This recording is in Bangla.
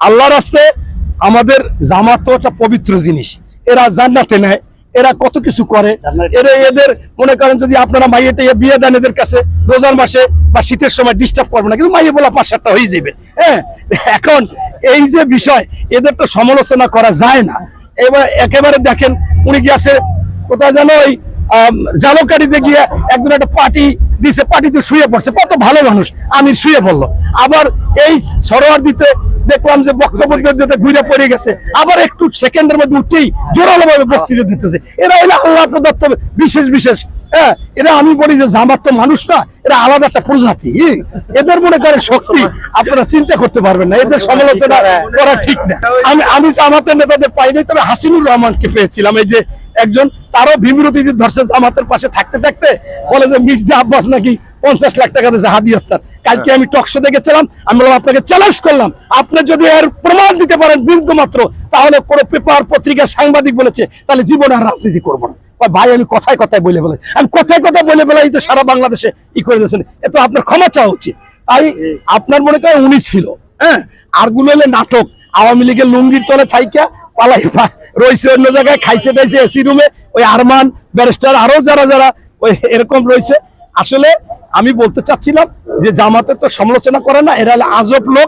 আল্লাহর রাস্তায় আমাদের জামাত তো একটা পবিত্র জিনিস, এরা জান্নাতে নেয়, এরা কত কিছু করে। এদের মনে করেন যদি আপনারা মাইয়েতে বিয়ে দেন এদের কাছে রোজার মাসে বা শীতের সময় ডিস্টার্ব করবে না, কিন্তু মাইয়ে বলা 5-7টা হয়ে যাবে। হ্যাঁ, এখন এই যে বিষয়, এদের তো সমালোচনা করা যায় না। এবার একেবারে দেখেন উনি গিয়েছে কোথায় যেন ওই জালকারিতে গিয়ে একজন একটা পার্টি দিছে, পার্টিতে শুয়ে পড়ছে, কত ভালো মানুষ, আমি শুয়ে পড়লো। আবার এই সরোয়ার দিতে দেখলাম যে বক্তব্য দিতে ঘুরে পড়ে গেছে, আবার একটু সেকেন্ডের মধ্যে উঠেই জোরালো ভাবে বক্তৃতা দিতেছে। এরা হইলে আল্লাহ প্রদত্ত বিশেষ বিশেষ। হ্যাঁ, এরা আমি বলি যে জামাত তো মানুষ না, এরা আলাদা একটা প্রজাতি। এদের মনে করে শক্তি আপনারা চিন্তা করতে পারবেন না, এদের সমালোচনা করা ঠিক না। আমি জামাতের নেতাদের পাইনি, তবে হাসিনুর রহমানকে পেয়েছিলাম। এই যে একজন, তারও ভীমরতিদের ধরছে জামাতের পাশে থাকতে থাকতে, বলে যে মির্জা আব্বাস নাকি 50 লাখ টাকা দিয়েছে হাদি হত্যার। কালকে আমি টকশো দেখেছিলাম, আমি বললাম আপনাকে চ্যালেঞ্জ করলাম, আপনি যদি এর প্রমাণ দিতে পারেন বিন্দু মাত্র, তাহলে কোনো পেপার পত্রিকার সাংবাদিক বলেছে তাহলে জীবনে আর রাজনীতি করবো না। ভাই আমি কথায় কথায় বলে আমি কথায় কথায় বলে এই তো সারা বাংলাদেশে করে দিয়েছেন, এত আপনার ক্ষমা চাওয়া উচিত। তাই আপনার মনে করেন উনি ছিল, হ্যাঁ, আরগুলো হলে নাটক। আওয়ামী লীগের লুঙ্গির তলে থাইকা পালাই রয়েছে অন্য জায়গায়, খাইছে টাইছে এসি রুমে, ওই আরমান ব্যারিস্টার আরো যারা যারা ওই এরকম রয়েছে। আসলে আমি বলতে চাচ্ছিলাম যে জামাতের তো সমালোচনা করে না, এরা হলো আজব লোক।